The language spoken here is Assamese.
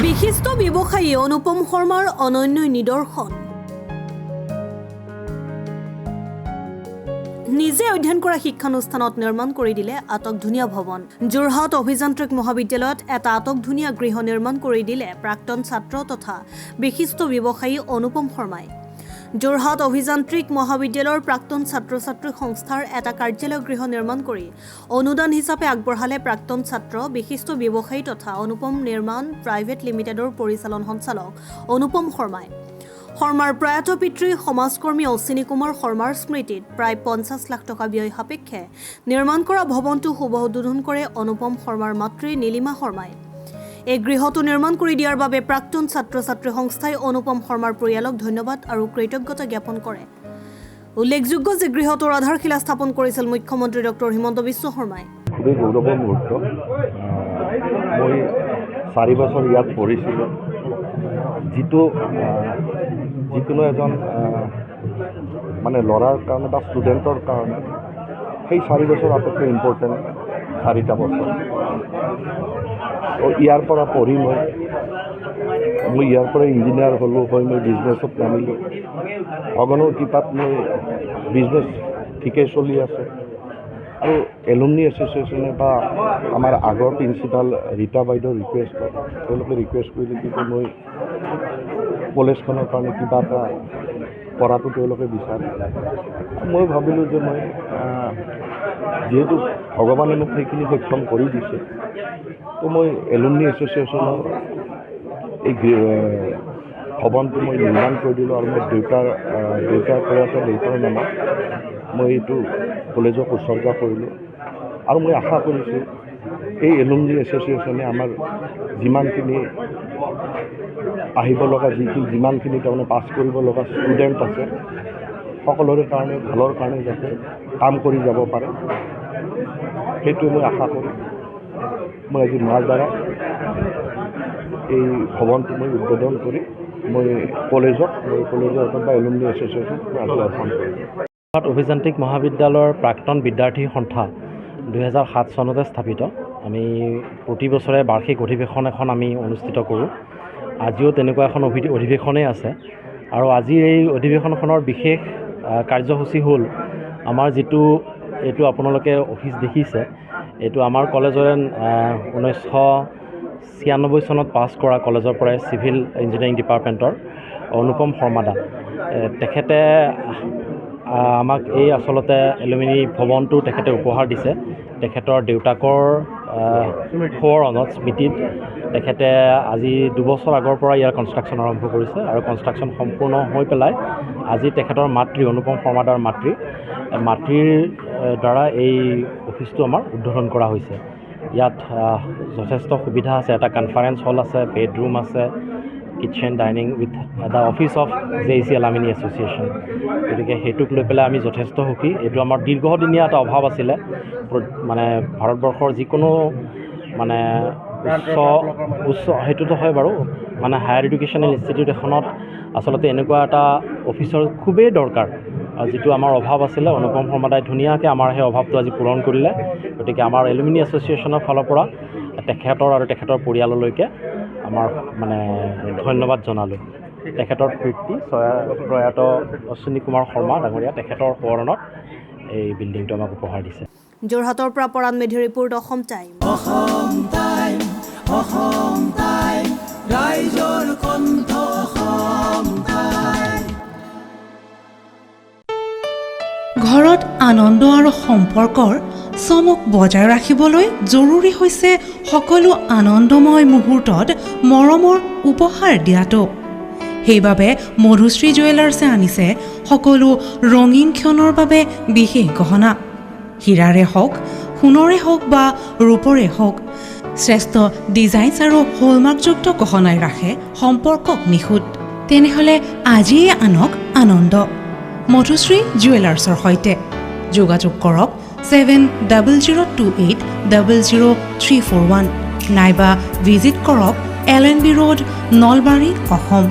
বিশিষ্ট ব্যৱসায়ী অনুপম শৰ্মাৰ অনন্য নিদৰ্শন। নিজে অধ্যয়ন কৰা শিক্ষানুষ্ঠানত নিৰ্মাণ কৰি দিলে আটকধুনীয়া ভৱন। যোৰহাট অভিযান্ত্ৰিক মহাবিদ্যালয়ত এটা আটকধুনীয়া গৃহ নিৰ্মাণ কৰি দিলে প্ৰাক্তন ছাত্ৰ তথা বিশিষ্ট ব্যৱসায়ী অনুপম শৰ্মাই। যোৰহাট অভিযান্ত্ৰিক মহাবিদ্যালয়ৰ প্ৰাক্তন ছাত্ৰ ছাত্ৰী সংস্থাৰ এটা কাৰ্যালয় গৃহ নিৰ্মাণ কৰি অনুদান হিচাপে আগবঢ়ালে প্ৰাক্তন ছাত্ৰ বিশিষ্ট ব্যৱসায়ী তথা অনুপম নিৰ্মাণ প্ৰাইভেট লিমিটেডৰ পৰিচালন সঞ্চালক অনুপম শৰ্মাই। শৰ্মাৰ প্ৰয়াত পিতৃ সমাজকৰ্মী অশ্বিনী কুমাৰ শৰ্মাৰ স্মৃতিত প্ৰায় 50 লাখ টকা ব্যয় সাপেক্ষে নিৰ্মাণ কৰা ভৱনটো শুভ উদ্বোধন কৰে অনুপম শৰ্মাৰ মাতৃ নীলিমা শৰ্মাই। এই গৃহটো নিৰ্মাণ কৰি দিয়াৰ বাবে প্ৰাক্তন ছাত্ৰ ছাত্ৰী সংস্থাই অনুপম শৰ্মাৰ পৰিয়ালক ধন্যবাদ আৰু কৃতজ্ঞতা জ্ঞাপন কৰে। উল্লেখযোগ্য যে গৃহটোৰ আধাৰশিলা স্থাপন কৰিছিল মুখ্যমন্ত্ৰী ডক্টৰ হিমন্ত বিশ্ব শৰ্মাই। খুবই গৌৰৱৰ মুহূৰ্ত। মই 4 বছৰ ইয়াত পঢ়িছিলোঁ। যিকোনো এজন মানে ল'ৰাৰ কাৰণে বা ষ্টুডেণ্টৰ কাৰণে সেই 4 বছৰ আটাইতকৈ ইম্পৰ্টেণ্ট 4টা বছৰ। ইয়াৰ পৰা পঢ়ি মই ইয়াৰ পৰা ইঞ্জিনিয়াৰ হ'লোঁ, মই বিজনেছত নামিলোঁ। ভগৱানৰ কৃপাত মই বিজনেছ ঠিকেই চলি আছে। আৰু এলুমনি এছ'চিয়েশ্যনে বা আমাৰ আগৰ প্ৰিন্সিপাল ৰীতা বাইদেউৰ ৰিকুৱেষ্টত তেওঁলোকে ৰিকুৱেষ্ট কৰিলে কি মই কলেজখনৰ কাৰণে কিবা এটা কৰাটো তেওঁলোকে বিচাৰে। মই ভাবিলোঁ যে মই যিহেতু ভগৱানে মোক সেইখিনি সক্ষম কৰি দিছে, তো মই এলুমনি এছ'চিয়েশ্যনৰ এই ভৱনটো মই নিৰ্মাণ কৰি দিলোঁ। আৰু মই দেউতাৰ প্ৰয়াত দেউতাৰ নামত মই এইটো কলেজক উৎসৰ্গা কৰিলোঁ। আৰু মই আশা কৰিছোঁ এই এলুমনি এছ'চিয়েশ্যনে আমাৰ যিমানখিনি আহিব লগা যিমানখিনি তাৰমানে পাছ কৰিব লগা ষ্টুডেণ্ট আছে সকলোৰে কাৰণে ভালৰ কাৰণে যাতে কাম কৰি যাব পাৰে, সেইটোৱে মই আশা কৰোঁ। মই আজি মাৰ দ্বাৰা এই ভৱনটো মই উদ্বোধন কৰি মই কলেজৰ বা এলুমনি এছ'চিয়েশ্যন আজি অৰ্পণ কৰিলোঁ। অভিযান্ত্ৰিক মহাবিদ্যালয়ৰ প্ৰাক্তন বিদ্যাৰ্থী সন্থা 2007 চনতে স্থাপিত। আমি প্ৰতি বছৰে বাৰ্ষিক অধিৱেশন এখন আমি অনুষ্ঠিত কৰোঁ। আজিও তেনেকুৱা এখন অধিৱেশনেই আছে। আৰু আজিৰ এই অধিৱেশনখনৰ বিশেষ কাৰ্যসূচী হ'ল আমাৰ এইটো আপোনালোকে অফিচ দেখিছে, এইটো আমাৰ কলেজৰে 1996 চনত পাছ কৰা কলেজৰ পৰাই চিভিল ইঞ্জিনিয়াৰিং ডিপাৰ্টমেণ্টৰ অনুপম শৰ্মাদা তেখেতে আমাক এই আচলতে এলুমিনি ভৱনটো তেখেতে উপহাৰ দিছে। তেখেতৰ দেউতাকৰ সোঁৱৰণত স্মৃতিত তেখেতে আজি 2 বছৰ আগৰ পৰা ইয়াৰ কনষ্ট্ৰাকশ্যন আৰম্ভ কৰিছে। আৰু কনষ্ট্ৰাকশ্যন সম্পূৰ্ণ হৈ পেলাই আজি তেখেতৰ মাতৃ অনুপম শৰ্মাদাৰ মাতৃৰ দ্বাৰা এই অফিচটো আমাৰ উদ্বোধন কৰা হৈছে। ইয়াত যথেষ্ট সুবিধা আছে। এটা কনফাৰেন্স হল আছে, বেডৰুম আছে, kitchen, dining with the office of JEC alumni association. গতিকে সেইটোক লৈ পেলাই আমি যথেষ্ট সুখী। এইটো আমাৰ দীৰ্ঘদিনীয়া এটা অভাৱ আছিলে। মানে ভাৰতবৰ্ষৰ যিকোনো মানে উচ্চ সেইটোতো হয় বাৰু, মানে হায়াৰ এডুকেশ্যনেল ইনষ্টিটিউট এখনত আচলতে এনেকুৱা এটা অফিচৰ খুবেই দৰকাৰ। আৰু যিটো আমাৰ অভাৱ আছিলে, অনুপম শৰ্মাদাই ধুনীয়াকৈ আমাৰ সেই অভাৱটো আজি পূৰণ কৰিলে। গতিকে আমাৰ এলুমিনি এছ'চিয়েশ্যনৰ ফালৰ পৰা তেখেতৰ আৰু তেখেতৰ পৰিয়াললৈকে আমাৰ মানে ধন্যবাদ জনালোঁ। তেখেতৰ পিতৃ প্ৰয়াত অশ্বিনী কুমাৰ শৰ্মা ডাঙৰীয়া তেখেতৰ সোঁৱৰণত এই বিল্ডিংটো আমাক উপহাৰ দিছে। যোৰহাটৰ পৰা পৰাণ মেধিৰ ৰিপৰ্ট, অসম টাইম। ৰাইজৰ কণ্ঠ অসম টাইম। ঘৰত আনন্দ আৰু সম্পৰ্কৰ চমক বজাই ৰাখিবলৈ জৰুৰী হৈছে সকলো আনন্দময় মুহূৰ্তত মৰমৰ উপহাৰ দিয়াটো। সেইবাবে মধুশ্ৰী জুৱেলাৰ্ছে আনিছে সকলো ৰঙীন ক্ষণৰ বাবে বিশেষ গহনা। হীৰাৰে হওক, সোণৰে হওক বা ৰূপৰে হওক, শ্ৰেষ্ঠ ডিজাইনছ আৰু হলমাৰ্কযুক্ত গহনাই ৰাখে সম্পৰ্কক নিখুঁত। তেনেহ'লে আজিয়ে আনক আনন্দ মধুশ্ৰী জুৱেলাৰ্ছৰ সৈতে। যোগাযোগ কৰক 7028000341 নাইবা ভিজিট কৰক LNB ৰোড, নলবাৰী, অসম।